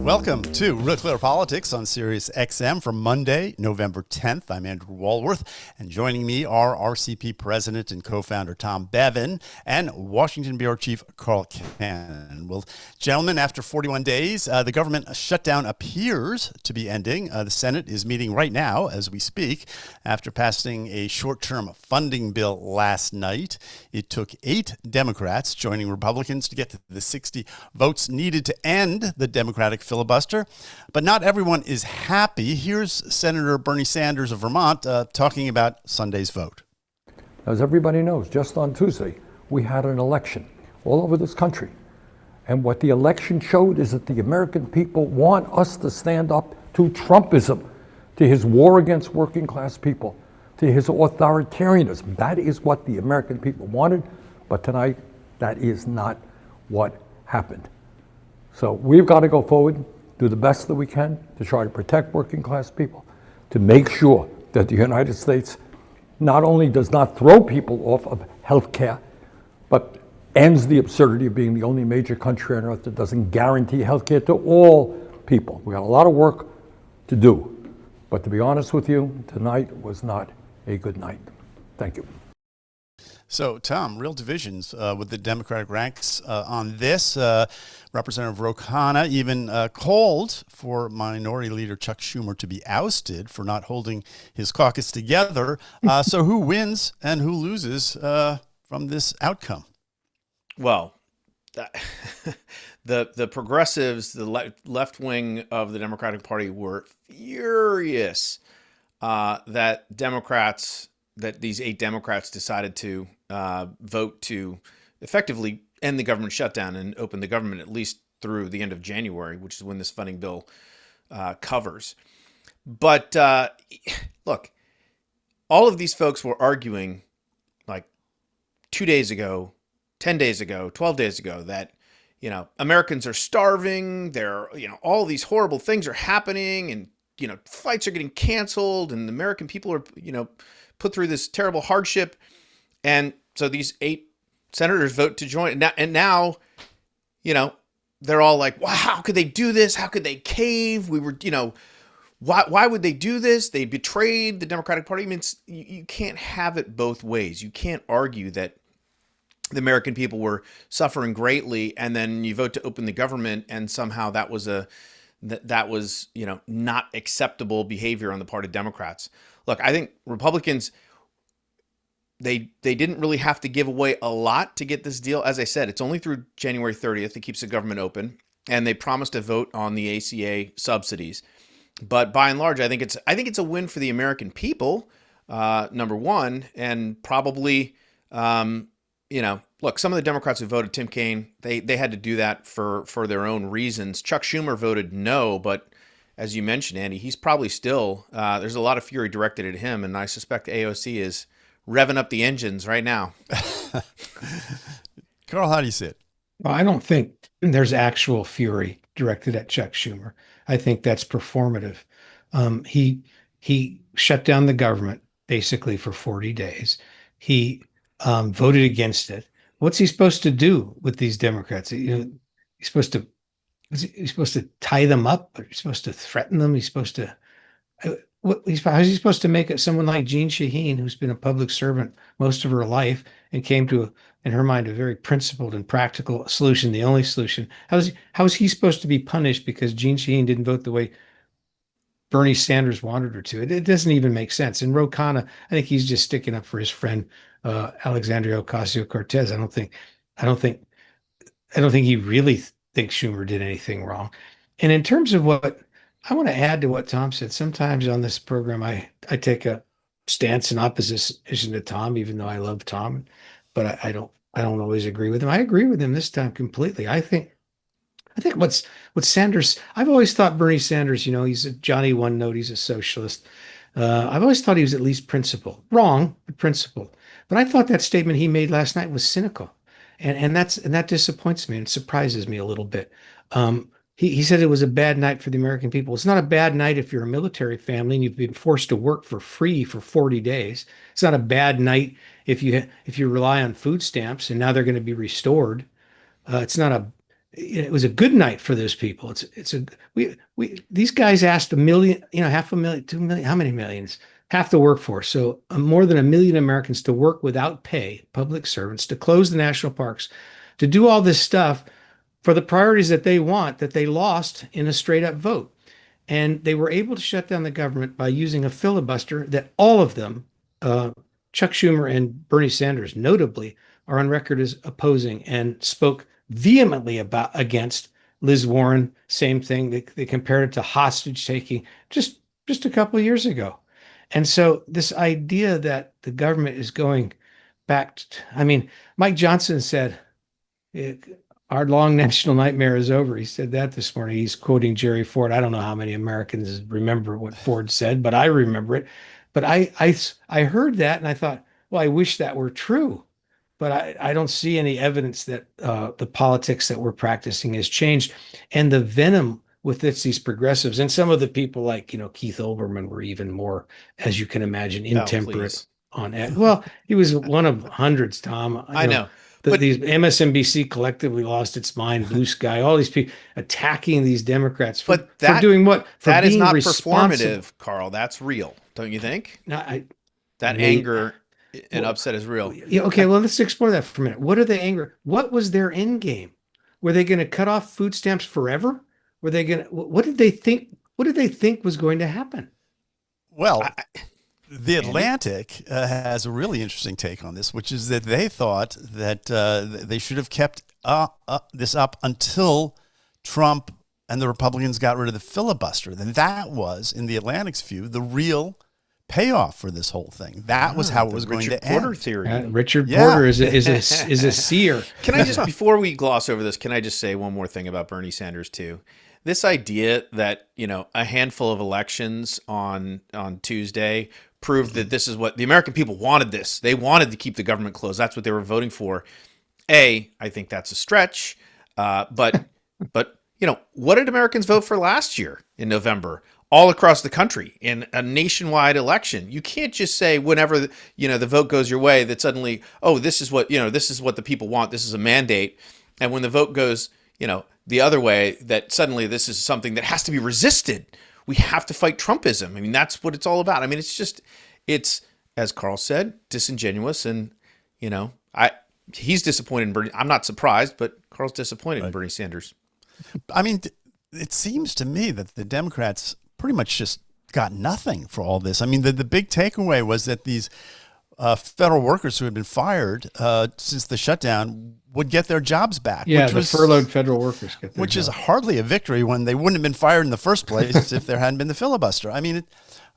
Welcome to RealClearPolitics on Sirius XM for Monday, November 10th. I'm Andrew Walworth, and joining me are RCP President and co-founder Tom Bevan and Washington Bureau Chief Carl Cannon. Well, gentlemen, after 41 days, the government shutdown appears to be ending. The Senate is meeting right now as we speak after passing a short-term funding bill last night. It took 8 Democrats joining Republicans to get to the 60 votes needed to end the Democratic filibuster, but not everyone is happy. Here's Senator Bernie Sanders of Vermont talking about Sunday's vote. As everybody knows, just on Tuesday, we had an election all over this country. And what the election showed is that the American people want us to stand up to Trumpism, to his war against working class people, to his authoritarianism. That is what the American people wanted, but tonight, that is not what happened. So we've got to go forward, do the best that we can to try to protect working class people, to make sure that the United States not only does not throw people off of health care, but ends the absurdity of being the only major country on earth that doesn't guarantee health care to all people. We got a lot of work to do. But to be honest with you, tonight was not a good night. Thank you. So, Tom, real divisions with the Democratic ranks on this. Representative Ro Khanna even called for Minority Leader Chuck Schumer to be ousted for not holding his caucus together. So who wins and who loses from this outcome? Well, the progressives, the left wing of the Democratic Party were furious that these 8 Democrats decided to vote to effectively end the government shutdown and open the government at least through the end of January, which is when this funding bill covers. But look, all of these folks were arguing like 2 days ago, 10 days ago, 12 days ago that, Americans are starving. All these horrible things are happening and, flights are getting canceled and the American people are, put through this terrible hardship. And so these 8 senators vote to join. And now, they're all like, wow, how could they do this? How could they cave? We were, why would they do this? They betrayed the Democratic Party. I mean, you can't have it both ways. You can't argue that the American people were suffering greatly and then you vote to open the government and somehow that was not acceptable behavior on the part of Democrats. Look, I think Republicans, they didn't really have to give away a lot to get this deal. As I said, it's only through January 30th. It keeps the government open, and they promised to vote on the ACA subsidies. But by and large, I think it's a win for the American people, number one, and probably, look, some of the Democrats who voted Tim Kaine, they had to do that for their own reasons. Chuck Schumer voted no, but as you mentioned, Andy, he's probably still, there's a lot of fury directed at him, and I suspect AOC is revving up the engines right now. Carl, how do you see it? Well, I don't think there's actual fury directed at Chuck Schumer. I think that's performative. He shut down the government basically for 40 days. He voted against it. What's he supposed to do with these Democrats? He's supposed to tie them up, or he's supposed to threaten them. He's supposed to. How's he supposed to make it someone like Jeanne Shaheen, who's been a public servant most of her life and came to, in her mind, a very principled and practical solution, the only solution? How is he supposed to be punished because Jeanne Shaheen didn't vote the way Bernie Sanders wanted her to? It doesn't even make sense. And Ro Khanna, I think he's just sticking up for his friend Alexandria Ocasio-Cortez. I don't think he really thinks Schumer did anything wrong. And in terms of what I want to add to what Tom said, sometimes on this program, I take a stance in opposition to Tom, even though I love Tom, but I don't always agree with him. I agree with him this time completely. I think what Sanders, I've always thought Bernie Sanders, he's a Johnny One Note, he's a socialist. I've always thought he was at least principled. Wrong, but principled. But I thought that statement he made last night was cynical. And that disappoints me and surprises me a little bit. He said it was a bad night for the American people. It's not a bad night if you're a military family and you've been forced to work for free for 40 days. It's not a bad night if you rely on food stamps and now they're going to be restored. It's not it was a good night for those people. These guys asked a million, half a million, 2 million, how many millions? Half the workforce. So more than 1 million Americans to work without pay, public servants, to close the national parks, to do all this stuff for the priorities that they want, that they lost in a straight up vote. And they were able to shut down the government by using a filibuster that all of them, Chuck Schumer and Bernie Sanders notably, are on record as opposing and spoke vehemently against. Liz Warren, same thing. They compared it to hostage taking just a couple of years ago. And so this idea that the government is going back Mike Johnson said, our long national nightmare is over. He said that this morning. He's quoting Jerry Ford. I don't know how many Americans remember what Ford said, but I remember it. But I heard that and I thought, well, I wish that were true. But I don't see any evidence that the politics that we're practicing has changed. And the venom with these progressives and some of the people like, Keith Olbermann were even more, as you can imagine, intemperate on it. Well, he was one of hundreds, Tom. I know. But these MSNBC collectively lost its mind, Blue Sky, all these people attacking these Democrats for doing what? For that being is not responsible. performative, Carl. That's real, don't you think? No, anger and upset is real. Yeah, okay, well, let's explore that for a minute. What are they angry? What was their end game? Were they going to cut off food stamps forever? Were they going to? What did they think? What did they think was going to happen? Well, The Atlantic has a really interesting take on this, which is that they thought that they should have kept this up until Trump and the Republicans got rid of the filibuster. Then that was, in the Atlantic's view, the real payoff for this whole thing. That was how it was going to end. Porter theory. Richard Porter is a seer. Can I just, before we gloss over this, can I just say one more thing about Bernie Sanders too? This idea that, a handful of elections on Tuesday proved that this is what the American people wanted this. They wanted to keep the government closed. That's what they were voting for. I think that's a stretch. But what did Americans vote for last year in November? All across the country in a nationwide election. You can't just say whenever the vote goes your way that suddenly, this is what the people want. This is a mandate. And when the vote goes, the other way, that suddenly this is something that has to be resisted. We have to fight Trumpism. I mean, that's what it's all about. I mean, it's as Carl said, disingenuous, and he's disappointed in Bernie. I'm not surprised, but Carl's disappointed in Bernie Sanders. I mean, it seems to me that the Democrats pretty much just got nothing for all this. I mean, the big takeaway was that these federal workers who had been fired since the shutdown would get their jobs back. Yeah, the furloughed federal workers get their which jobs. Is hardly a victory when they wouldn't have been fired in the first place if there hadn't been the filibuster. I mean,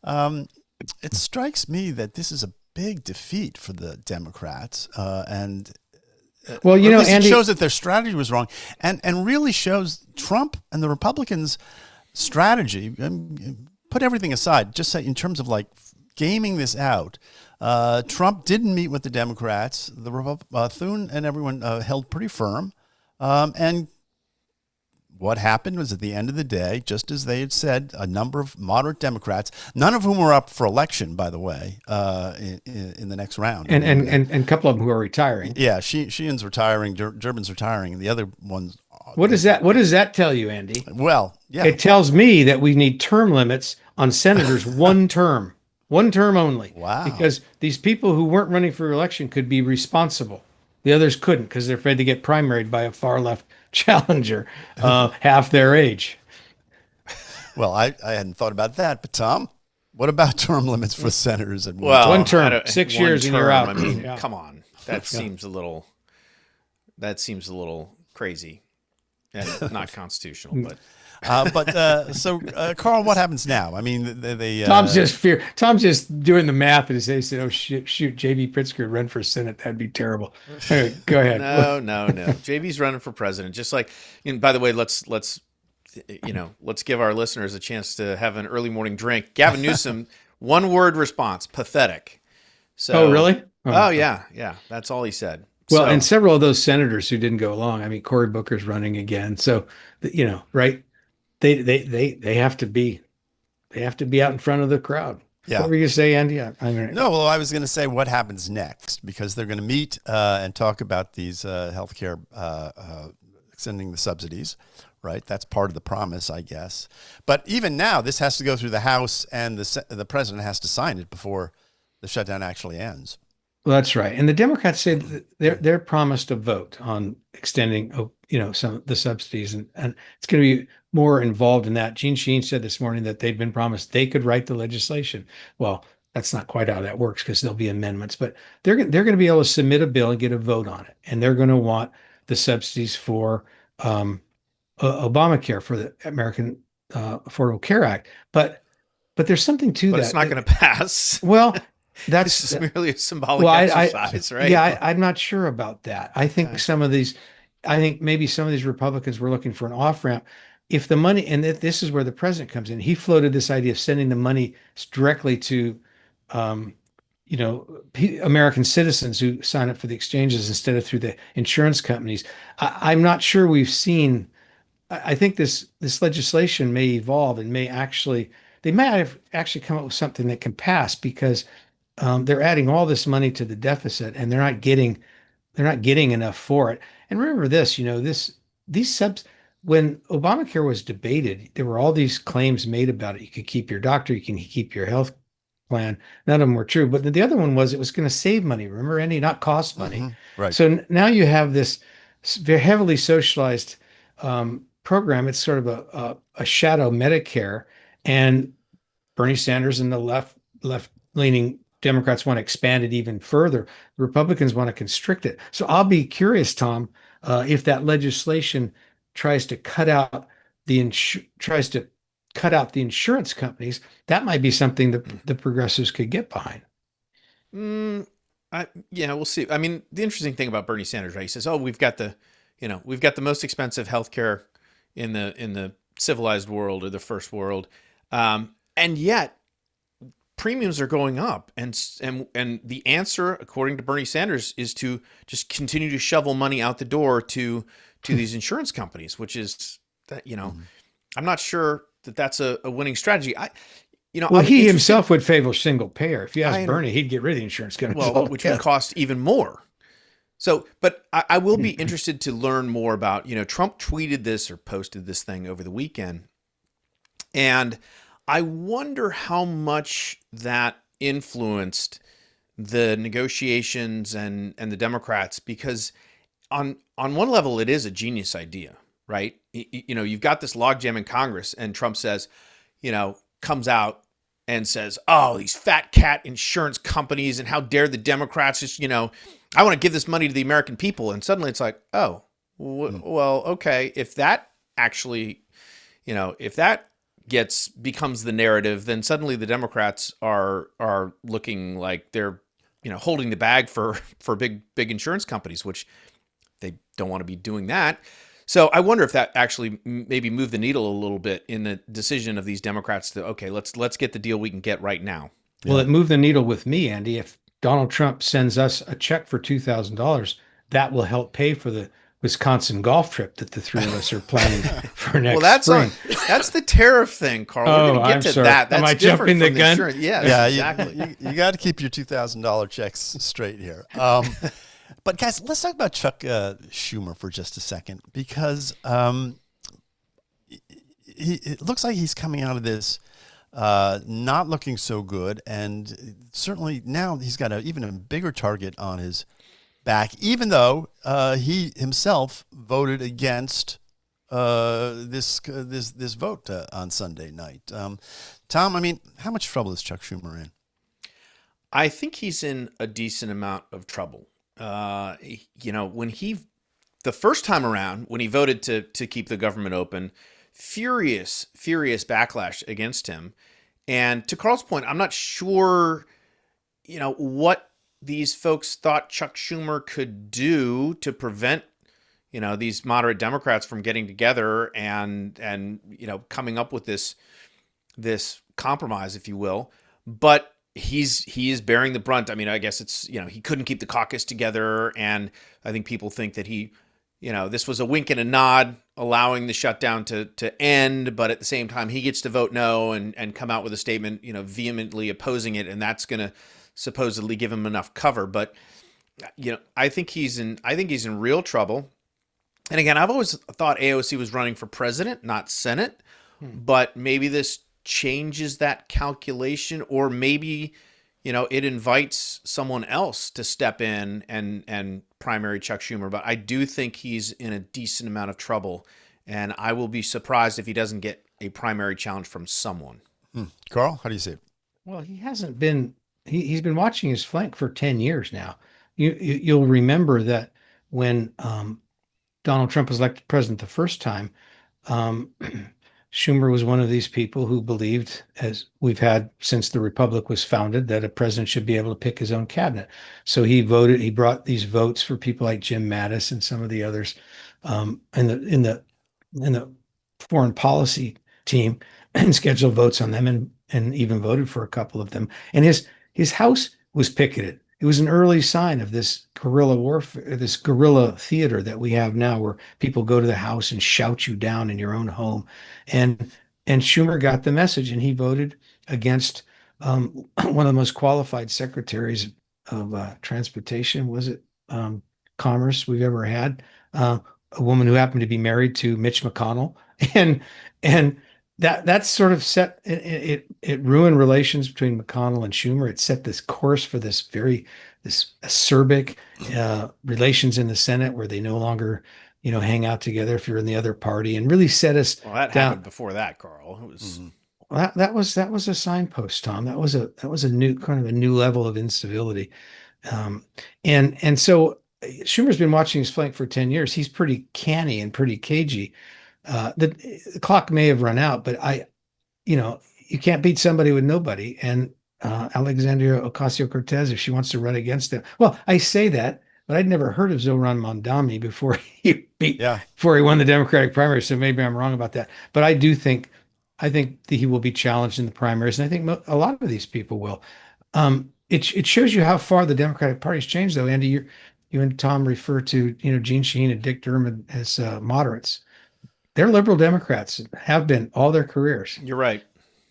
it strikes me that this is a big defeat for the Democrats, and well, Andy, it shows that their strategy was wrong, and really shows Trump and the Republicans' strategy. Put everything aside, just say in terms of like gaming this out. Trump didn't meet with the Democrats. Thune and everyone held pretty firm. And what happened was, at the end of the day, just as they had said, a number of moderate Democrats, none of whom were up for election, by the way, in the next round. And a couple of them who are retiring. Yeah, Sheehan's retiring, Durbin's retiring, and the other ones. What does that tell you, Andy? Well, yeah. It tells me that we need term limits on senators, one term only. Wow. Because these people who weren't running for election could be responsible. The others couldn't because they're afraid to get primaried by a far left challenger, half their age. Well, I hadn't thought about that, but Tom, what about term limits for senators? One term, 6 years, and you're out. I mean, come on, that seems a little crazy and not constitutional, but. So Carl, what happens now? I mean, Tom's just doing the math, and he said, "Oh shoot, JB Pritzker run for Senate. That'd be terrible." Anyway, go ahead. No. JB's running for president. Just like, by the way, let's give our listeners a chance to have an early morning drink. Gavin Newsom, one word response: pathetic. So, oh really? Oh yeah. That's all he said. Well, and several of those senators who didn't go along. I mean, Cory Booker's running again, so right. They have to be out in front of the crowd. Yeah. What were you going to say, Andy? No, well, I was going to say what happens next, because they're going to meet and talk about these healthcare extending the subsidies, right? That's part of the promise, I guess. But even now, this has to go through the House, and the president has to sign it before the shutdown actually ends. Well, that's right. And the Democrats say that they're promised a vote on extending, some of the subsidies, and it's going to be more involved in that. Gene Sheen said this morning that they'd been promised they could write the legislation. Well, that's not quite how that works because there'll be amendments, but they're going to be able to submit a bill and get a vote on it, and they're going to want the subsidies for Obamacare, for the American Affordable Care Act. But there's something to that. But it's not going to pass. Well, that's this is merely a symbolic exercise, right? Yeah, I'm not sure about that. I think maybe some of these Republicans were looking for an off-ramp. If the money, and this is where the president comes in, he floated this idea of sending the money directly to, American citizens who sign up for the exchanges instead of through the insurance companies. I'm not sure we've seen. I think this legislation may evolve and they might have actually come up with something that can pass because they're adding all this money to the deficit and they're not getting enough for it. And remember this, when Obamacare was debated, there were all these claims made about it. You could keep your doctor, you can keep your health plan. None of them were true. But the other one was it was going to save money. Remember, Andy, not cost money. Mm-hmm. Right. So now you have this very heavily socialized program. It's sort of a shadow Medicare, and Bernie Sanders and the left-leaning Democrats want to expand it even further. The Republicans want to constrict it. So I'll be curious, Tom, if that legislation tries to cut out the insurance companies. That might be something that the progressives could get behind. We'll see. I mean, the interesting thing about Bernie Sanders, right? He says, "Oh, we've got the most expensive healthcare in the civilized world or the first world," and yet premiums are going up, and the answer, according to Bernie Sanders, is to just continue to shovel money out the door to these insurance companies, which is that I'm not sure that that's a winning strategy. He himself would favor single payer. If you ask Bernie, he'd get rid of the insurance companies, which would cost even more. So, but I will be interested to learn more about, Trump tweeted this or posted this thing over the weekend, and I wonder how much that influenced the negotiations and the Democrats, because on one level, it is a genius idea, right? You've got this logjam in Congress, and Trump says, comes out and says, "Oh, these fat cat insurance companies, and how dare the Democrats just, I want to give this money to the American people." And suddenly it's like, oh, well, okay, if that actually, if that becomes the narrative, then suddenly the Democrats are looking like they're, holding the bag for big insurance companies, which they don't want to be doing that. So I wonder if that actually maybe moved the needle a little bit in the decision of these Democrats to, okay, let's get the deal we can get right now. Well, it moved the needle with me, Andy. If Donald Trump sends us a check for $2,000, that will help pay for the Wisconsin golf trip that the three of us are planning for next spring. That's the tariff thing, Carl. We're going to get to that. That's Am I jumping the gun? Yeah, exactly. You got to keep your $2,000 checks straight here. But guys, let's talk about Chuck Schumer for just a second, because it looks like he's coming out of this not looking so good, and certainly now he's got even a bigger target on his back, even though he himself voted against this vote on Sunday night. Tom, I mean, how much trouble is Chuck Schumer in? I think he's in a decent amount of trouble. When the first time around, when he voted to keep the government open, furious backlash against him. And to Carl's point, I'm not sure, what these folks thought Chuck Schumer could do to prevent, these moderate Democrats from getting together and coming up with this compromise, if you will. But he is bearing the brunt. I mean, I guess it's, he couldn't keep the caucus together. And I think people think that this was a wink and a nod, allowing the shutdown to end. But at the same time, he gets to vote no and come out with a statement, vehemently opposing it. And that's going to supposedly give him enough cover. But, I think he's in real trouble. And again, I've always thought AOC was running for president, not Senate, but maybe this changes that calculation, or maybe, it invites someone else to step in and primary Chuck Schumer. But I do think he's in a decent amount of trouble, and I will be surprised if he doesn't get a primary challenge from someone. Carl, how do you see it? Well, he hasn't been. He's been watching his flank for 10 years now. You'll remember that when Donald Trump was elected president the first time, um, Schumer was one of these people who believed, as we've had since the Republic was founded, that a president should be able to pick his own cabinet. So he brought these votes for people like Jim Mattis and some of the others in the foreign policy team, and scheduled votes on them, and even voted for a couple of them. And his house was picketed. It was an early sign of this guerrilla warfare, this guerrilla theater that we have now, where people go to the house and shout you down in your own home. And Schumer got the message, and he voted against one of the most qualified secretaries of transportation, was it commerce we've ever had, a woman who happened to be married to Mitch McConnell, and that sort of set it ruined relations between McConnell and Schumer. It set this course for this acerbic relations in the Senate, where they no longer hang out together if you're in the other party, and really set us Well, that down. happened before that, Carl. It was Well, that was a signpost, Tom. That was a new kind of a new level of incivility, and so Schumer's been watching his flank for 10 years. He's pretty canny and pretty cagey. The clock may have run out, but you can't beat somebody with nobody. And Alexandria Ocasio-Cortez, if she wants to run against him, well, I say that, but I'd never heard of Zohran Mamdani before before he won the Democratic primary. So maybe I'm wrong about that. But I think that he will be challenged in the primaries, and I think a lot of these people will. It shows you how far the Democratic Party's changed, though. Andy, you and Tom refer to Gene Shaheen and Dick Durbin as moderates. They're liberal Democrats, have been all their careers. You're right.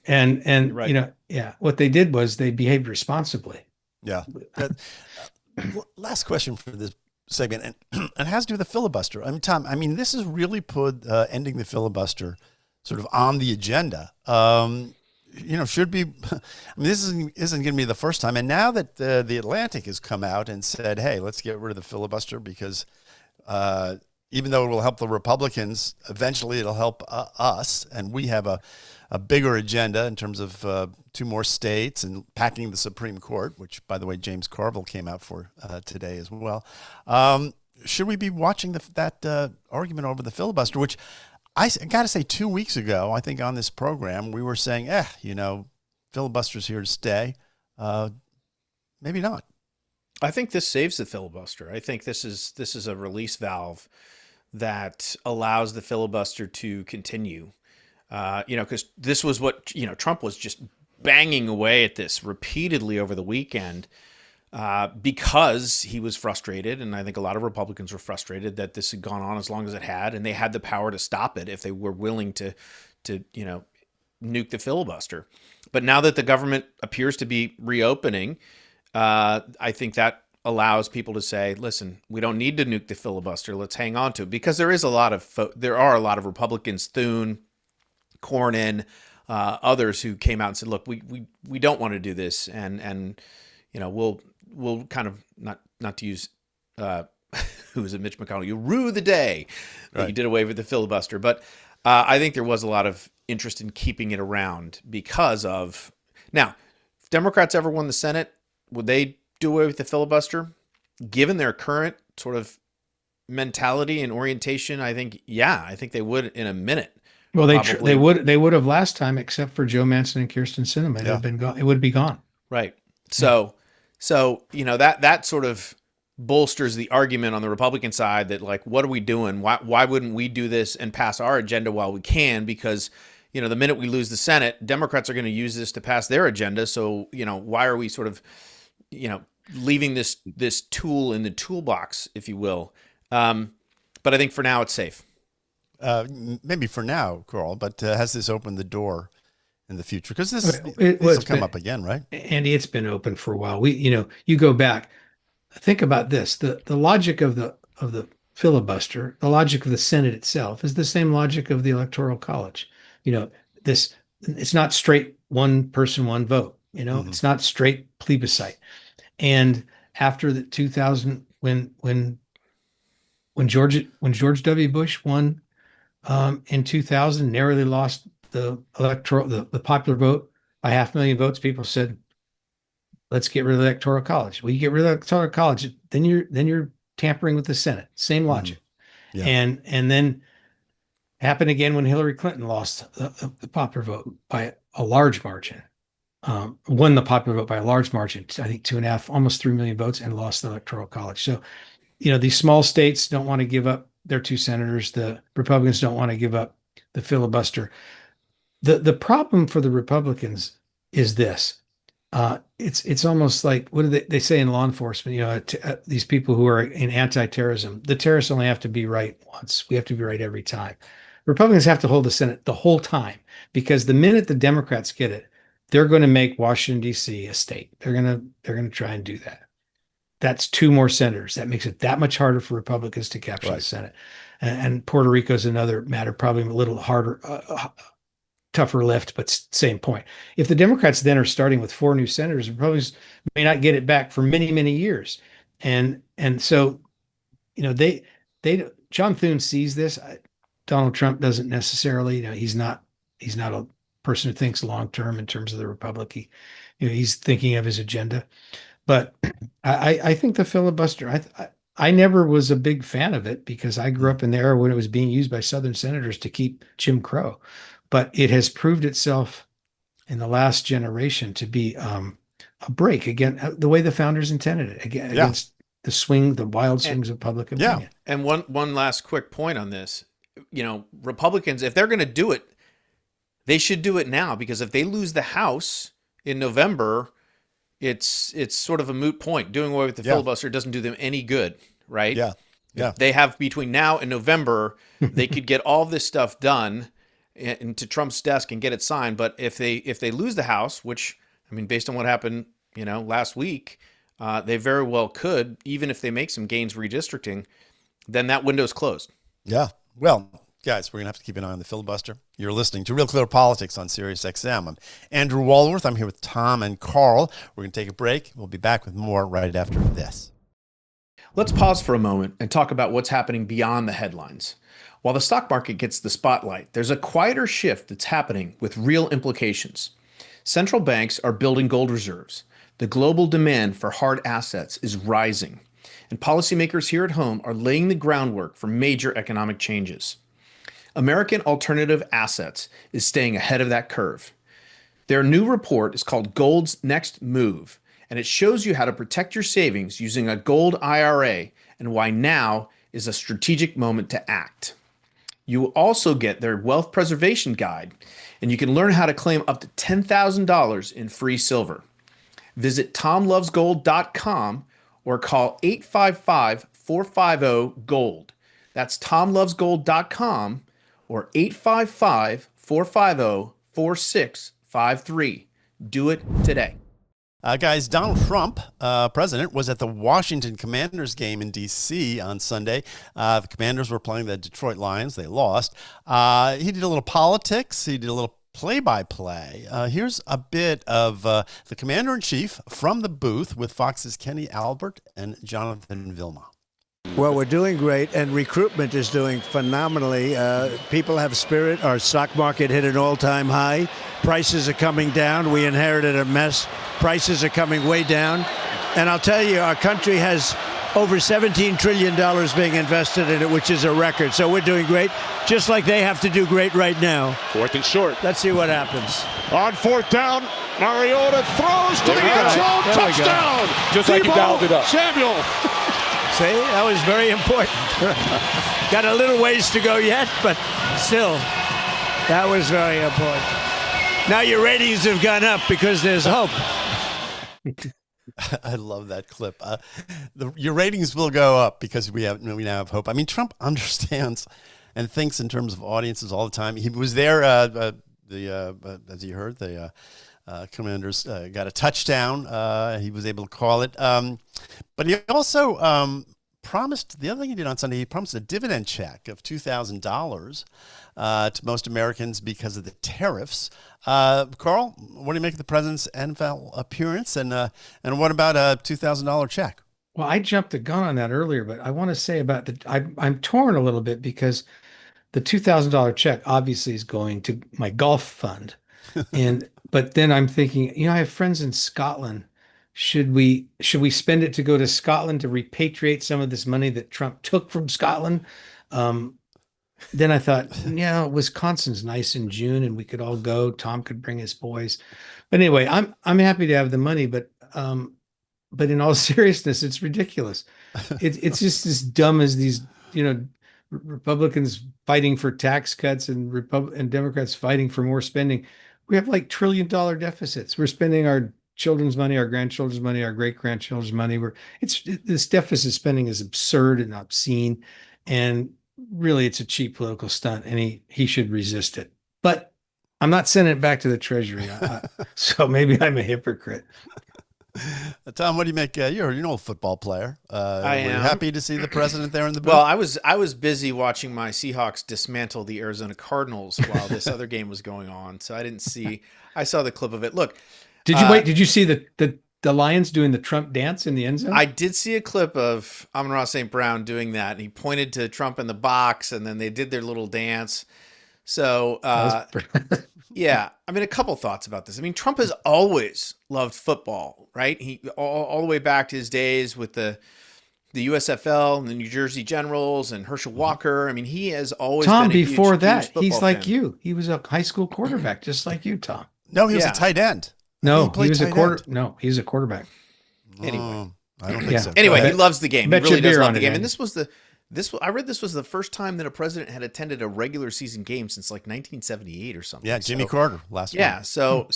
And You're right. what they did was they behaved responsibly. Yeah. Last question for this segment, and it has to do with the filibuster. I mean, Tom, this has really put ending the filibuster sort of on the agenda. Should be. This isn't going to be the first time. And now that the Atlantic has come out and said, "Hey, let's get rid of the filibuster," because even though it will help the Republicans, eventually it'll help us, and we have a bigger agenda in terms of 2 more states and packing the Supreme Court, which, by the way, James Carville came out for today as well. Should we be watching that argument over the filibuster, which I got to say 2 weeks ago, I think on this program, we were saying, filibuster's here to stay. Maybe not. I think this saves the filibuster. I think this is a release valve that allows the filibuster to continue. Because this was what, Trump was just banging away at this repeatedly over the weekend because he was frustrated. And I think a lot of Republicans were frustrated that this had gone on as long as it had, and they had the power to stop it if they were willing to nuke the filibuster. But now that the government appears to be reopening, I think that allows people to say, listen, we don't need to nuke the filibuster. Let's hang on to it, because there are a lot of Republicans, Thune, Cornyn, others who came out and said, look, we don't want to do this. And we'll kind of not to use, who was it? Mitch McConnell, you rue the day that you did away with the filibuster. But I think there was a lot of interest in keeping it around because of, now, if Democrats ever won the Senate, would they do away with the filibuster? Given their current sort of mentality and orientation, I think they would in a minute. Well, they would have last time, except for Joe Manchin and Kirsten Sinema. It would have been gone. It would be gone. Right. So that sort of bolsters the argument on the Republican side that, like, what are we doing? Why wouldn't we do this and pass our agenda while we can? Because the minute we lose the Senate, Democrats are going to use this to pass their agenda. So why are we sort of leaving this tool in the toolbox, if you will? But I think for now it's safe. Maybe for now, Carl, but has this opened the door in the future? Because this will come up again, right? Andy, it's been open for a while. You go back, think about this. The logic of the filibuster, the logic of the Senate itself is the same logic of the Electoral College. You know, this it's not straight one person, one vote. You know, it's not straight plebiscite. And after the 2000, when George W. Bush won in 2000, narrowly lost the popular vote by 500,000 votes, people said, let's get rid of the Electoral College. Well, you get rid of the Electoral College, then you're tampering with the Senate. Same logic. Yeah. And then happened again when Hillary Clinton lost the popular vote by a large margin. Won the popular vote by a large margin, I think 2.5, almost 3 million votes, and lost the Electoral College. So, you know, these small states don't want to give up their 2 senators. The Republicans don't want to give up the filibuster. The problem for the Republicans is this. It's almost like, what do they say in law enforcement? You know, these people who are in anti-terrorism, the terrorists only have to be right once. We have to be right every time. Republicans have to hold the Senate the whole time, because the minute the Democrats get it, they're going to make Washington, D.C. a state. They're going to try and do that. That's 2 more senators. That makes it that much harder for Republicans to capture the Senate. And Puerto Rico is another matter, probably a little harder, tougher lift, but same point. If the Democrats then are starting with 4 new senators, Republicans may not get it back for many, many years. And so, you know, John Thune sees this. Donald Trump doesn't necessarily. You know, he's not a person who thinks long term in terms of the republic. He's thinking of his agenda. But I think the filibuster, I never was a big fan of it, because I grew up in the era when it was being used by Southern senators to keep Jim Crow. But it has proved itself in the last generation to be a break, again, the way the founders intended it, against the wild swings of public opinion. Yeah. And one last quick point on this. You know, Republicans, if they're going to do it, they should do it now, because if they lose the House in November, it's sort of a moot point. Doing away with the filibuster doesn't do them any good, right? Yeah. They have between now and November, they could get all this stuff done into Trump's desk and get it signed. But if they lose the House, which, I mean, based on what happened, you know, last week, they very well could, even if they make some gains redistricting, then that window's closed. Yeah. Well, guys, we're going to have to keep an eye on the filibuster. You're listening to Real Clear Politics on Sirius XM. I'm Andrew Walworth. I'm here with Tom and Carl. We're going to take a break. We'll be back with more right after this. Let's pause for a moment and talk about what's happening beyond the headlines. While the stock market gets the spotlight, there's a quieter shift that's happening with real implications. Central banks are building gold reserves. The global demand for hard assets is rising, and policymakers here at home are laying the groundwork for major economic changes. American Alternative Assets is staying ahead of that curve. Their new report is called Gold's Next Move, and it shows you how to protect your savings using a gold IRA and why now is a strategic moment to act. You will also get their wealth preservation guide, and you can learn how to claim up to $10,000 in free silver. Visit TomLovesGold.com or call 855-450-GOLD. That's TomLovesGold.com or 855-450-4653. Do it today. Guys, Donald Trump, president, was at the Washington Commanders game in D.C. on Sunday. The Commanders were playing the Detroit Lions. They lost. He did a little politics. He did a little play-by-play. Here's a bit of the commander-in-chief from the booth with Fox's Kenny Albert and Jonathan Vilma. Well, we're doing great, and recruitment is doing phenomenally. People have spirit. Our stock market hit an all-time high. Prices are coming down. We inherited a mess. Prices are coming way down. And I'll tell you, our country has over $17 trillion being invested in it, which is a record. So we're doing great, just like they have to do great right now. 4th and short. Let's see what happens. On 4th down, Mariota throws to the end zone. Touchdown! Just like you dialed it up. Samuel. See, that was very important. Got a little ways to go yet, but still, that was very important. Now your ratings have gone up because there's hope. I love that clip. Your ratings will go up because we now have hope. I mean, Trump understands and thinks in terms of audiences all the time. He was there. As you heard, the Commanders got a touchdown. He was able to call it. But he also promised, the other thing he did on Sunday, he promised a dividend check of $2,000 to most Americans because of the tariffs. Carl, what do you make of the president's NFL appearance? And what about a $2,000 check? Well, I jumped the gun on that earlier, but I want to say about I'm torn a little bit because the $2,000 check obviously is going to my golf fund. But then I'm thinking, I have friends in Scotland. Should we spend it to go to Scotland to repatriate some of this money that Trump took from Scotland? Then I thought, Wisconsin's nice in June and we could all go. Tom could bring his boys. But anyway, I'm happy to have the money, but in all seriousness, it's ridiculous. It's just as dumb as these, Republicans fighting for tax cuts and Democrats fighting for more spending. We have like $1 trillion deficits. We're spending our children's money, our grandchildren's money, our great-grandchildren's money. This deficit spending is absurd and obscene, and really it's a cheap political stunt, and he should resist it. But I'm not sending it back to the Treasury, so maybe I'm a hypocrite. Tom, what do you make? You're an old football player. I am happy to see the president there in the booth. Well, I was busy watching my Seahawks dismantle the Arizona Cardinals while this other game was going on, so I didn't see. I saw the clip of it. Look, did you see the Lions doing the Trump dance in the end zone? I did see a clip of Amon-Ra St. Brown doing that, and he pointed to Trump in the box, and then they did their little dance. So. Yeah, I mean, a couple thoughts about this. I mean, Trump has always loved football, right? He all the way back to his days with the USFL and the New Jersey Generals and Herschel Walker. I mean, he has always Tom, been a before huge that, football he's like fan. you. He was a high school quarterback, just like you, Tom. No, he was a tight end. No, he was a quarterback. Anyway, I don't think so. Anyway, he loves the game. He really does love the game. And I read this was the first time that a president had attended a regular season game since like 1978 or something. Yeah, Jimmy Carter last week. Yeah, so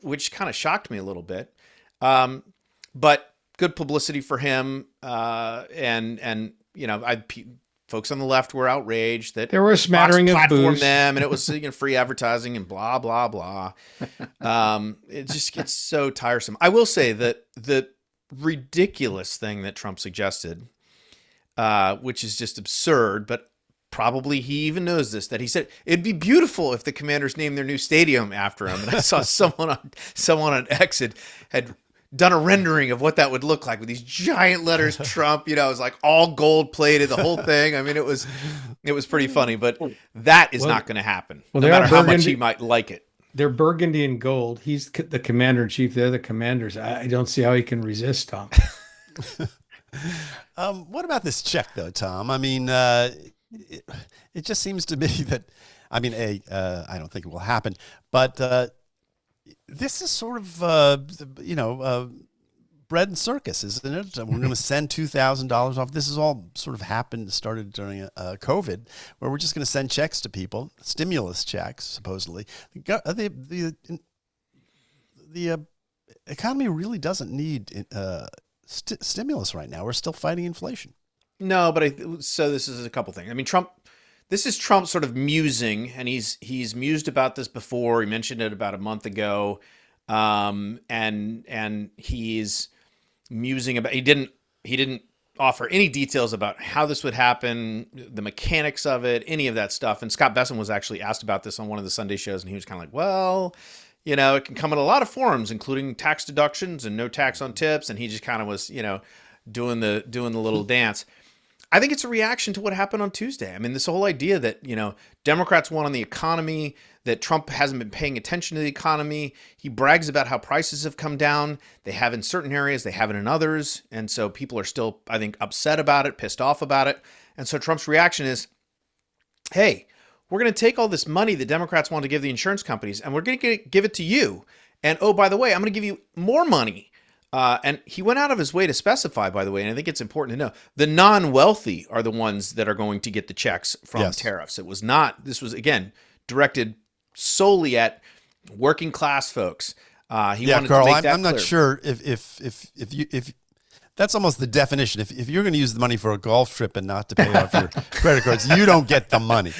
which kind of shocked me a little bit, but good publicity for him. And folks on the left were outraged that there were a smattering of boos. them, and it was free advertising and blah blah blah. It just gets so tiresome. I will say that the ridiculous thing that Trump suggested. Which is just absurd, but probably he even knows this, that he said it'd be beautiful if the Commanders named their new stadium after him. And I saw someone on X had done a rendering of what that would look like with these giant letters, Trump, it was like all gold plated, the whole thing. I mean, it was pretty funny, but that is not going to happen, no matter how much he might like it. They're burgundy and gold. He's the commander in chief. They're the commanders. I don't see how he can resist, Tom. What about this check, though, Tom? I mean, it just seems to me that, I mean, I don't think it will happen, but this is sort of, bread and circus, isn't it? We're going to send $2,000 off. This has all sort of started during COVID, where we're just going to send checks to people, stimulus checks, supposedly. The economy really doesn't need stimulus right now. We're still fighting inflation. No, but so this is a couple things. I mean, this is Trump sort of musing, and he's mused about this before. He mentioned it about a month ago, and he's musing about. He didn't offer any details about how this would happen, the mechanics of it, any of that stuff. And Scott Besson was actually asked about this on one of the Sunday shows, and he was kind of like, well. It can come in a lot of forms, including tax deductions and no tax on tips. And he just kind of was, doing the little dance. I think it's a reaction to what happened on Tuesday. I mean, this whole idea that, Democrats won on the economy, that Trump hasn't been paying attention to the economy. He brags about how prices have come down. They have in certain areas, they haven't in others. And so people are still, I think, upset about it, pissed off about it. And so Trump's reaction is, hey, we're going to take all this money the Democrats want to give the insurance companies, and we're going to give it to you. And oh, by the way, I'm going to give you more money. And he went out of his way to specify, by the way, and I think it's important to know, the non-wealthy are the ones that are going to get the checks from tariffs. This was, again, directed solely at working class folks. He wanted Carl, to make that I'm not clear. sure if that's almost the definition. If you're going to use the money for a golf trip and not to pay off your credit cards, you don't get the money.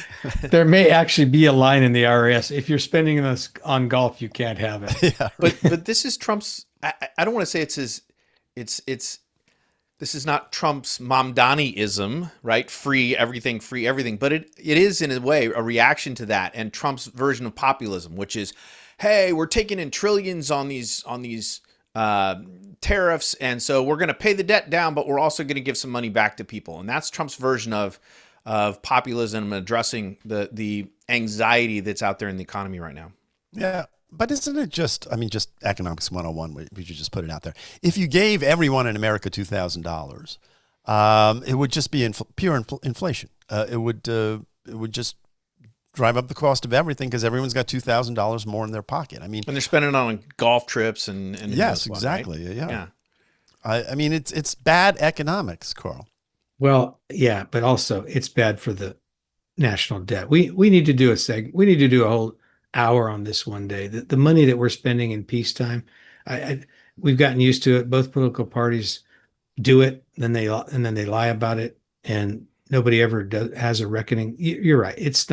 There may actually be a line in the IRS. If you're spending this on golf, you can't have it. Yeah, But this is Trump's. I don't want to say it's Trump's Mamdani-ism, right? Free everything. But it is in a way a reaction to that and Trump's version of populism, which is, hey, we're taking in trillions on these tariffs, and so we're going to pay the debt down, but we're also going to give some money back to people. And that's Trump's version of populism, addressing the anxiety that's out there in the economy right now. Yeah. But isn't it just economics 101, we should just put it out there. If you gave everyone in America $2,000, it would just be pure inflation. It would just drive up the cost of everything because everyone's got $2,000 more in their pocket. I mean, and they're spending it on golf trips and yes, exactly. Right? Yeah. I mean, it's bad economics, Carl. Well, yeah, but also it's bad for the national debt. We need to do we need to do a whole hour on this one day. The money that we're spending in peacetime, we've gotten used to it. Both political parties do it, and then they lie about it, and nobody ever has a reckoning. You're right. It's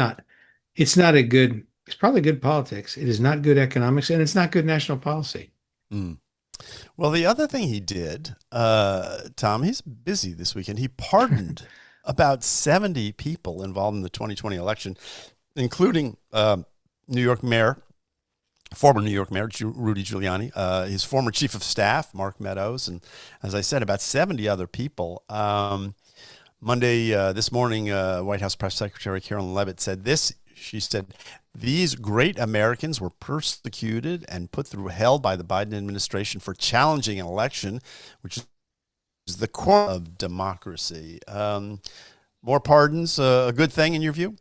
probably good politics. It is not good economics, and it's not good national policy. Mm. Well, the other thing he did, Tom, he's busy this weekend. He pardoned about 70 people involved in the 2020 election, including former New York Mayor Rudy Giuliani, his former chief of staff, Mark Meadows, and as I said, about 70 other people. Monday, this morning, White House Press Secretary Carolyn Leavitt said this. She said, "These great Americans were persecuted and put through hell by the Biden administration for challenging an election, which is the core of democracy." More pardons, a good thing in your view?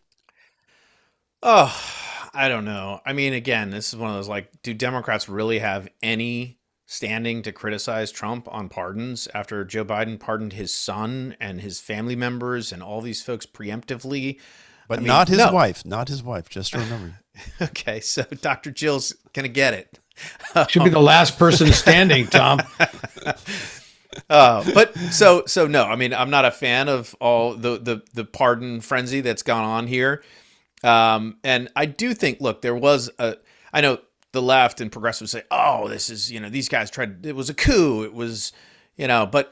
Oh, I don't know. I mean, again, this is one of those, like, do Democrats really have any standing to criticize Trump on pardons after Joe Biden pardoned his son and his family members and all these folks preemptively? But not his wife, just to remember. Okay, so Dr. Jill's going to get it. Should be the last person standing, Tom. But so no, I mean, I'm not a fan of all the pardon frenzy that's gone on here. And I do think, look, I know the left and progressives say, oh, this is, these guys it was a coup. It was, but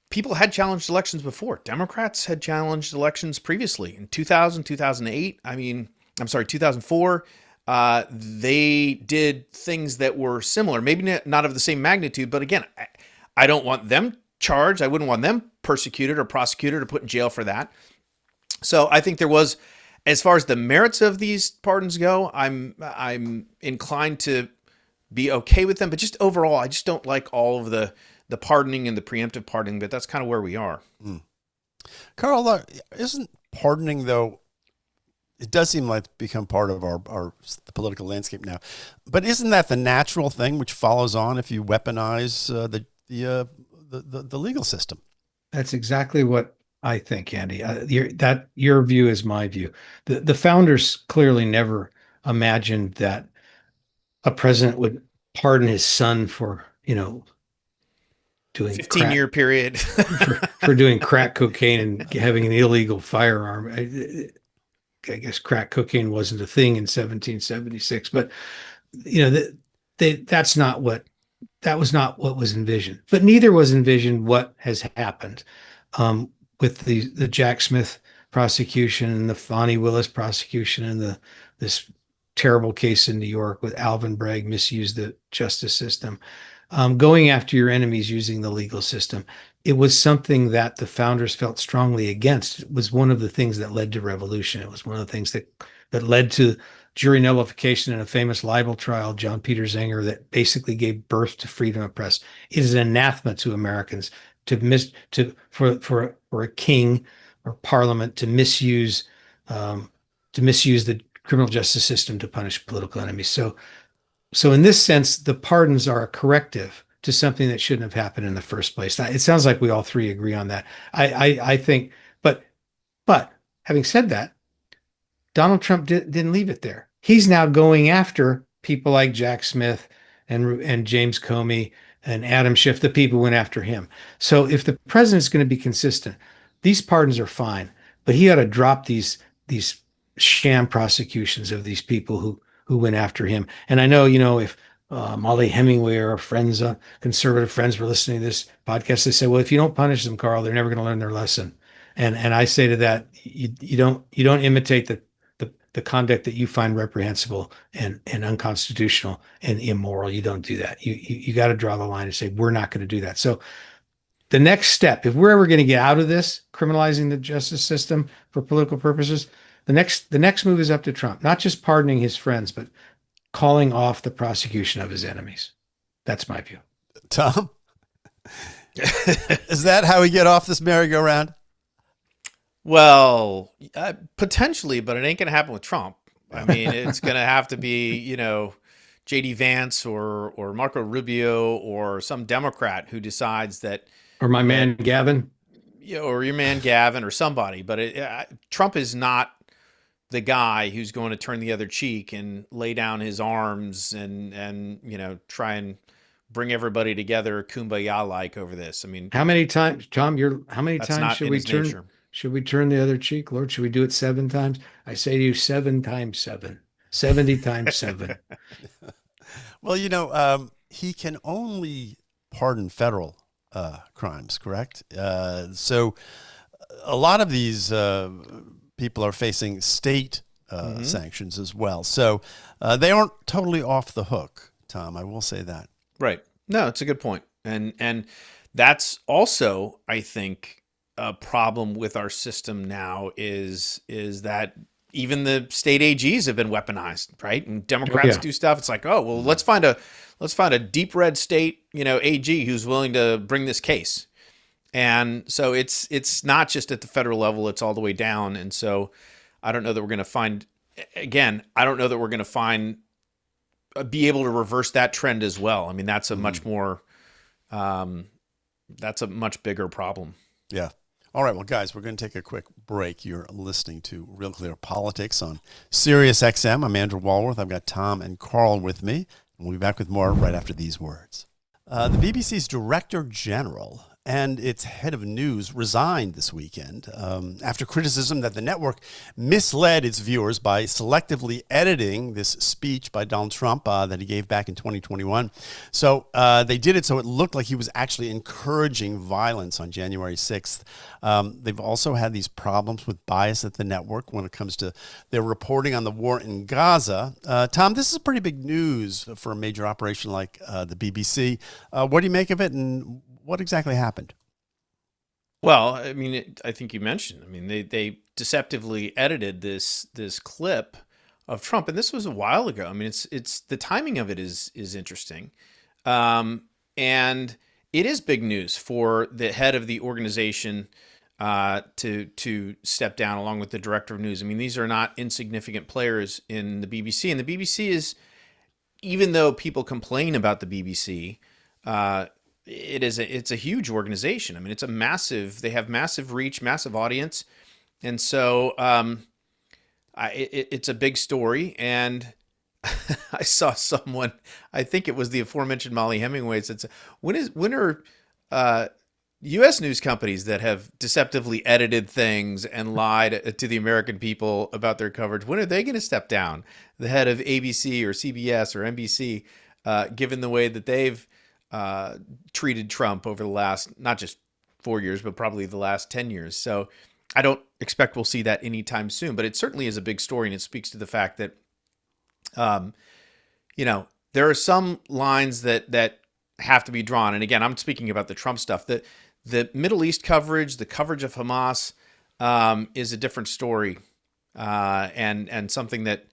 people had challenged elections before. Democrats had challenged elections previously in 2000, 2008. 2004. They did things that were similar, maybe not of the same magnitude, but again, I don't want them charged. I wouldn't want them persecuted or prosecuted or put in jail for that. So I think there was, as far as the merits of these pardons go, I'm inclined to be okay with them, but just overall, I just don't like all of the pardoning and the preemptive pardoning, but that's kind of where we are. Mm. Carl, isn't pardoning, though, it does seem like it's become part of the political landscape now, but isn't that the natural thing which follows on if you weaponize the legal system? That's exactly what I think, Andy. Your view is my view. The founders clearly never imagined that a president would pardon his son for, doing 15-year period for doing crack cocaine and having an illegal firearm. I guess crack cocaine wasn't a thing in 1776, but that was not what was envisioned. But neither was envisioned what has happened with the Jack Smith prosecution and the Fonnie Willis prosecution and this terrible case in New York with Alvin Bragg misused the justice system. Going after your enemies using the legal system. It was something that the founders felt strongly against. It was one of the things that led to revolution. It was one of the things that led to jury nullification in a famous libel trial, John Peter Zenger, that basically gave birth to freedom of press. It is an anathema to Americans for a king or parliament to misuse the criminal justice system to punish political enemies. So in this sense, the pardons are a corrective to something that shouldn't have happened in the first place. It sounds like we all three agree on that. I think, but having said that, Donald Trump didn't leave it there. He's now going after people like Jack Smith and James Comey and Adam Schiff, the people who went after him. So if the president's going to be consistent, these pardons are fine, but he ought to drop these sham prosecutions of these people who went after him. And I know, if Molly Hemingway or friends, conservative friends were listening to this podcast. They say, well, if you don't punish them, Carl, they're never going to learn their lesson. And I say to that, you don't imitate the conduct that you find reprehensible and unconstitutional and immoral. You don't do that. You got to draw the line and say, we're not going to do that. So the next step, if we're ever going to get out of this, criminalizing the justice system for political purposes, the next move is up to Trump, not just pardoning his friends, but calling off the prosecution of his enemies. That's my view. Tom, is that how we get off this merry-go-round? Well, potentially, but it ain't going to happen with Trump. I mean, it's going to have to be, J.D. Vance or Marco Rubio or some Democrat who decides that, Or my man Gavin. or your man Gavin or somebody. But Trump is not the guy who's going to turn the other cheek and lay down his arms and try and bring everybody together kumbaya-like over this. I mean, How many times, Tom, how many that's times not should in we his turn nature. should we turn the other cheek, Lord? Should we do it 7 times? I say to you, 7 times 7. 70 times 7. Well, he can only pardon federal crimes, correct? So a lot of these people are facing state sanctions as well. So they aren't totally off the hook, Tom. I will say that. Right. No, it's a good point. And that's also, I think, a problem with our system now is that even the state AGs have been weaponized, right? And Democrats yeah. do stuff. It's like, oh, well, let's find a deep red state, AG who's willing to bring this case. And so it's not just at the federal level, it's all the way down. And so I don't know that we're going to find, again, be able to reverse that trend as well. I mean, that's a much more, that's a much bigger problem. Yeah. All right. Well, guys, we're going to take a quick break. You're listening to Real Clear Politics on Sirius XM. I'm Andrew Walworth. I've got Tom and Carl with me. We'll be back with more right after these words. The BBC's Director General and its head of news resigned this weekend after criticism that the network misled its viewers by selectively editing this speech by Donald Trump that he gave back in 2021. So they did it so it looked like he was actually encouraging violence on January 6th. They've also had these problems with bias at the network when it comes to their reporting on the war in Gaza. Tom, this is pretty big news for a major operation like the BBC. What do you make of it, and what exactly happened? Well, I mean, I think you mentioned, I mean, they deceptively edited this clip of Trump, and this was a while ago. I mean, it's the timing of it is interesting. And it is big news for the head of the organization to step down along with the director of news. I mean, these are not insignificant players in the BBC, and the BBC is, even though people complain about the BBC, it's a huge organization. I mean, they have massive reach, massive audience. And so it's a big story. And I saw someone, I think it was the aforementioned Molly Hemingway, said, when are U.S. news companies that have deceptively edited things and lied to the American people about their coverage, when are they going to step down? The head of ABC or CBS or NBC, given the way that they've treated Trump over the last, not just 4 years, but probably the last 10 years. So I don't expect we'll see that anytime soon, but it certainly is a big story. And it speaks to the fact that, there are some lines that have to be drawn. And again, I'm speaking about the Trump stuff. The Middle East coverage, the coverage of Hamas, is a different story, and something that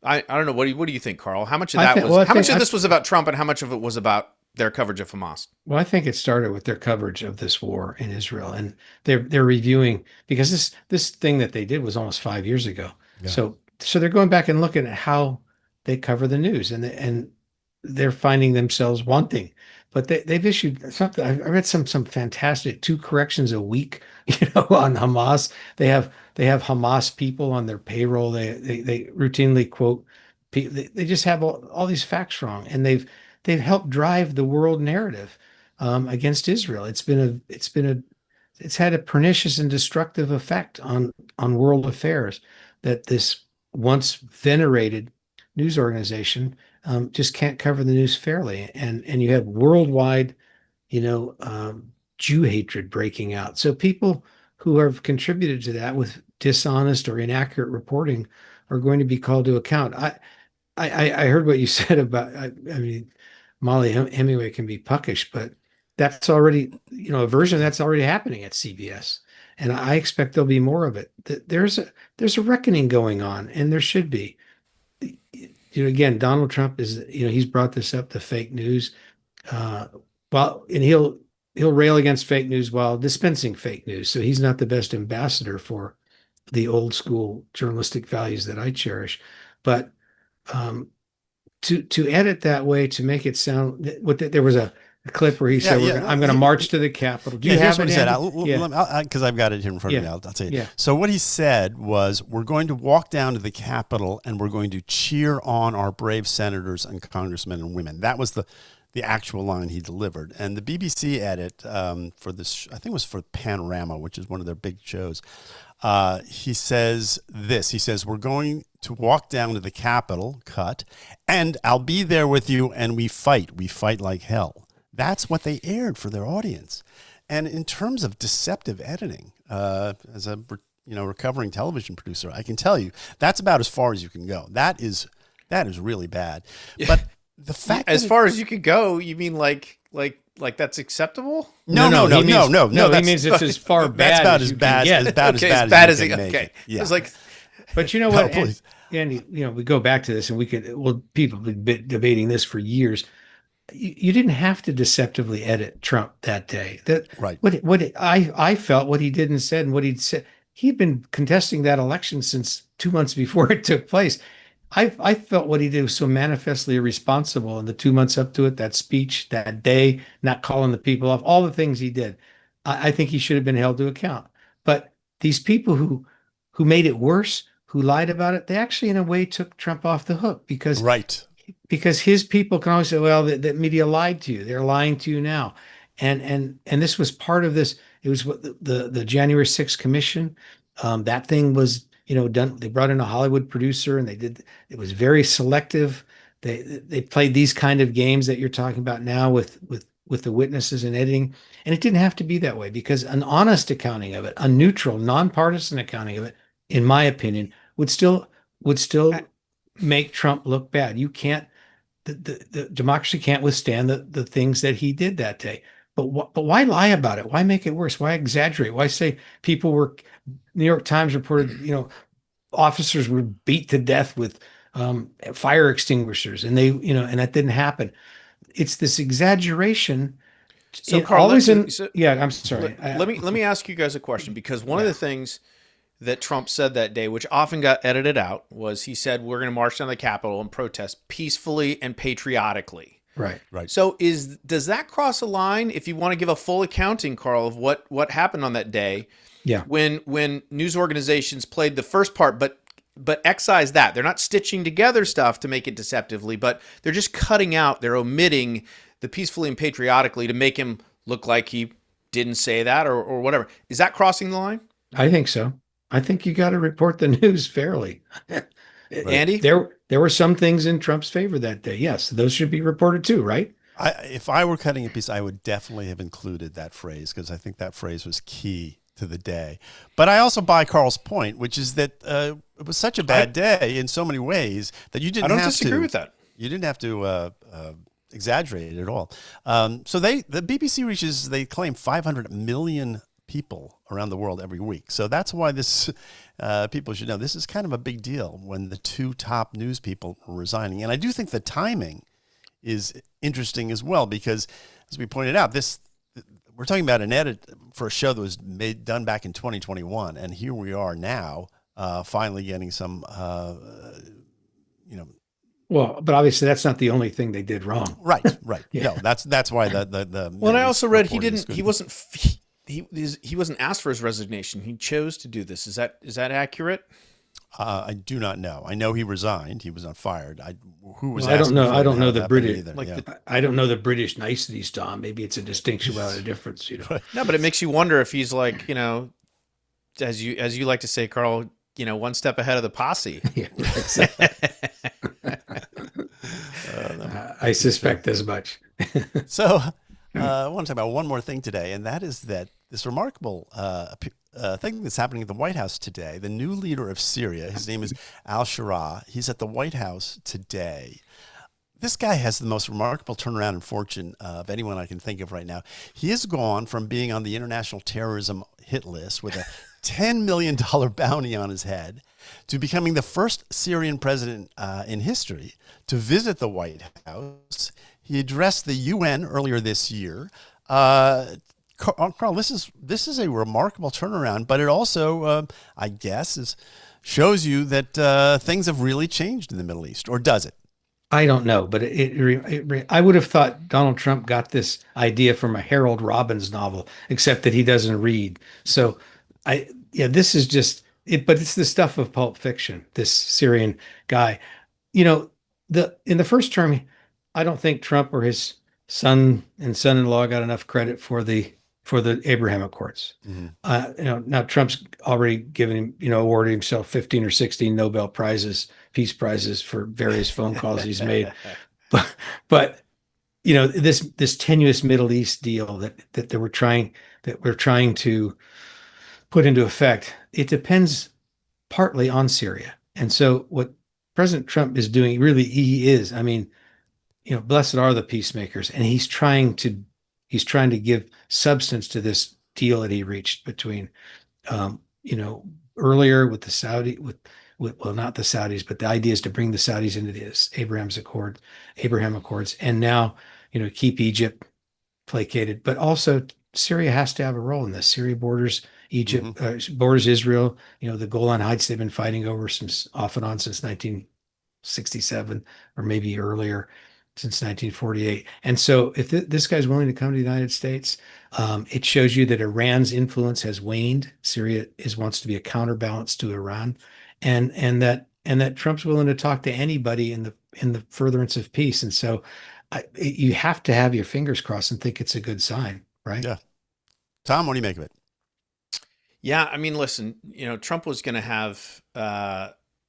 I don't know. What do you think, Carl? How much of this was about Trump, and how much of it was about their coverage of Hamas? Well, I think it started with their coverage of this war in Israel, and they're reviewing, because this thing that they did was almost 5 years ago. Yeah. So they're going back and looking at how they cover the news, and they're finding themselves wanting. But they've issued something. I read some fantastic 2 corrections a week, on Hamas. They have Hamas people on their payroll. They routinely quote. They just have all these facts wrong, and they've helped drive the world narrative against Israel. It's had a pernicious and destructive effect on world affairs that this once venerated news organization just can't cover the news fairly. And you have worldwide, Jew hatred breaking out. So people who have contributed to that with dishonest or inaccurate reporting are going to be called to account. I heard what you said about, I mean, Molly Hemingway can be puckish, but that's already, a version that's already happening at CBS. And I expect there'll be more of it. There's a reckoning going on, and there should be. Again, Donald Trump is, he's brought this up, the fake news. And he'll rail against fake news while dispensing fake news. So he's not the best ambassador for the old school journalistic values that I cherish. But to edit that way, to make it sound, there was a clip where he said, I'm going to march to the Capitol. Do you have what it, he said? Andy? Because I've got it here in front of me. I'll tell you. Yeah. So what he said was, we're going to walk down to the Capitol and we're going to cheer on our brave senators and congressmen and women. That was the actual line he delivered. And the BBC edit for this, I think it was for Panorama, which is one of their big shows. He says this. He says, we're going to walk down to the Capitol, cut, and I'll be there with you, and we fight. We fight like hell. That's what they aired for their audience. And in terms of deceptive editing, as a recovering television producer, I can tell you that's about as far as you can go. That is really bad. But the fact as far as you could go, you mean like that's acceptable? No. He means it's as far bad. That's about as bad as you can make it. Yeah. It's like, but you know what, Andy, we go back to this, and people have been debating this for years. You didn't have to deceptively edit Trump that day. Right. I felt what he did and said, and what he'd said. He'd been contesting that election since 2 months before it took place. I felt what he did was so manifestly irresponsible in the 2 months up to it, that speech, that day, not calling the people off, all the things he did. I think he should have been held to account. But these people who made it worse, who lied about it, they actually in a way took Trump off the hook because his people can always say, well, the media lied to you. They're lying to you now. And this was part of this. It was what the January 6th commission. That thing was, done. They brought in a Hollywood producer, and it was very selective. They played these kind of games that you're talking about now with the witnesses and editing. And it didn't have to be that way, because an honest accounting of it, a neutral, nonpartisan accounting of it, in my opinion, would still make Trump look bad. You can't, the democracy can't withstand the things that he did that day. But why lie about it? Why make it worse? Why exaggerate? Why say people were, New York Times reported, officers were beat to death with fire extinguishers, and and that didn't happen. It's this exaggeration. So Carl, I'm sorry. Let me ask you guys a question, because one of the things that Trump said that day, which often got edited out, was he said, we're going to march down the Capitol and protest peacefully and patriotically. Right. So does that cross a line, if you want to give a full accounting, Carl, of what happened on that day? Yeah. When news organizations played the first part, but excise that. They're not stitching together stuff to make it deceptively, but they're just cutting out, they're omitting the peacefully and patriotically to make him look like he didn't say that or whatever. Is that crossing the line? I think so. I think you got to report the news fairly. Andy? There were some things in Trump's favor that day. Yes, those should be reported too, right? If I were cutting a piece, I would definitely have included that phrase, because I think that phrase was key to the day. But I also buy Carl's point, which is that it was such a bad day in so many ways that you didn't have to. I don't disagree with that. You didn't have to exaggerate it at all. So the BBC reaches, they claim 500 million people around the world every week. So that's why this people should know this is kind of a big deal when the two top news people are resigning. And I do think the timing is interesting as well, because as we pointed out, we're talking about an edit for a show that was done back in 2021, and here we are now, finally getting some, Well, but obviously that's not the only thing they did wrong. Right. Yeah. No, that's why the. Well, and I also read he wasn't asked for his resignation. He chose to do this. Is that accurate? I do not know. I know he resigned. He was not fired. I don't know. I don't know the British. I don't know the British niceties, Tom. Maybe it's a distinction without a difference. No, but it makes you wonder if he's like, as you like to say, Carl, one step ahead of the posse. Yeah, I suspect as much. So I want to talk about one more thing today, and that is that this remarkable thing that's happening at the White House today. The new leader of Syria, his name is al-Shura. He's at the White House today. This guy has the most remarkable turnaround in fortune of anyone I can think of right now. He has gone from being on the international terrorism hit list with a $10 million bounty on his head to becoming the first Syrian president in history to visit the White House. He addressed the UN earlier this year. Carl, this is a remarkable turnaround, but it also, I guess, shows you that things have really changed in the Middle East, or does it? I don't know, but I would have thought Donald Trump got this idea from a Harold Robbins novel, except that he doesn't read. So this is just it, but it's the stuff of Pulp Fiction, this Syrian guy. In the first term, I don't think Trump or his son and son-in-law got enough credit for the Abraham Accords. Mm-hmm. Now Trump's already given him, awarded himself 15 or 16 Nobel Prizes, peace prizes for various phone calls he's made. But this tenuous Middle East deal that we're trying to put into effect, it depends partly on Syria. And so what President Trump is doing, really, he is, blessed are the peacemakers, and he's trying to give substance to this deal that he reached between, earlier with the Saudi, well, not the Saudis, but the idea is to bring the Saudis into this Abraham Accords, and now, keep Egypt placated, but also Syria has to have a role in this. Syria borders Egypt, borders Israel. The Golan Heights they've been fighting over off and on since 1967, or maybe earlier, since 1948. And so if this guy's willing to come to the United States, it shows you that Iran's influence has waned. Syria wants to be a counterbalance to Iran, and that Trump's willing to talk to anybody in the furtherance of peace. And so you have to have your fingers crossed and think it's a good sign, right? Yeah. Tom, what do you make of it? Yeah, listen, Trump was going to have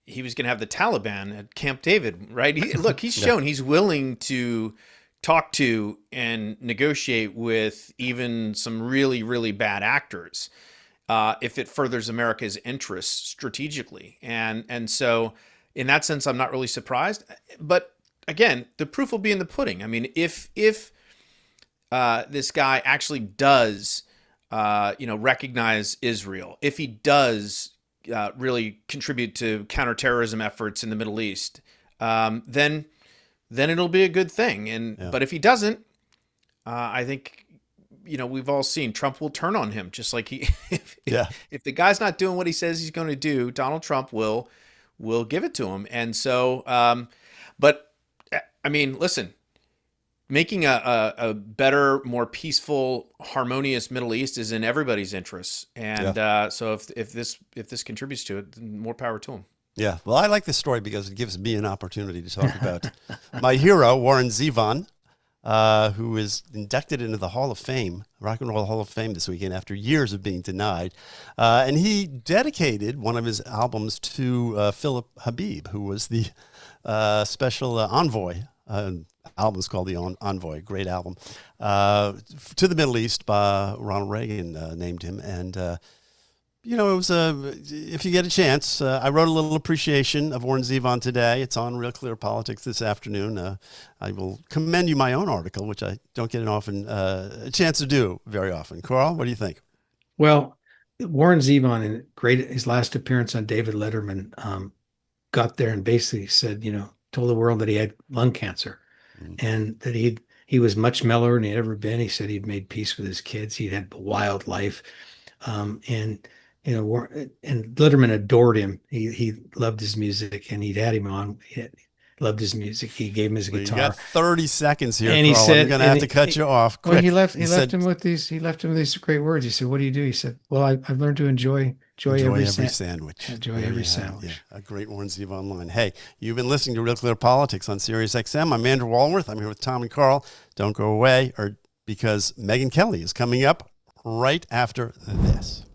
he was going to have the Taliban at Camp David, right? He's shown he's willing to talk to and negotiate with even some really, really bad actors if it furthers America's interests strategically. And so in that sense, I'm not really surprised. But again, the proof will be in the pudding. If this guy actually does recognize Israel, if he does really contribute to counterterrorism efforts in the Middle East, then it'll be a good thing. But if he doesn't, I think we've all seen Trump will turn on him, just like if the guy's not doing what he says he's going to do, Donald Trump will give it to him. And so, listen. Making a better, more peaceful, harmonious Middle East is in everybody's interests, and so if this contributes to it, then more power to him. Yeah, well, I like this story because it gives me an opportunity to talk about my hero, Warren Zevon, who is inducted into the Hall of Fame, Rock and Roll Hall of Fame this weekend after years of being denied, and he dedicated one of his albums to Philip Habib, who was the special envoy. Album's called The Envoy, great album, to the Middle East. Ronald Reagan named him. And, it was if you get a chance, I wrote a little appreciation of Warren Zevon today. It's on RealClearPolitics this afternoon. I will commend you my own article, which I don't get a chance to do very often. Carl, what do you think? Well, Warren Zevon, in his last appearance on David Letterman, got there and basically said, told the world that he had lung cancer. And that he was much mellower than he'd ever been. He said he'd made peace with his kids. He'd had a wild life. And Letterman adored him. He loved his music, and he'd had him on. He loved his music. He gave him his guitar. You got 30 seconds here, and Carl. He said, I'm going to have to cut you off quick. Well, he left him with these great words. He said, "What do you do?" He said, "Well, I've learned to enjoy every sandwich. Enjoy every sandwich." Yeah, a great Warren Zevon line. Hey, you've been listening to Real Clear Politics on Sirius XM. I'm Andrew Walworth. I'm here with Tom and Carl. Don't go away, because Megyn Kelly is coming up right after this.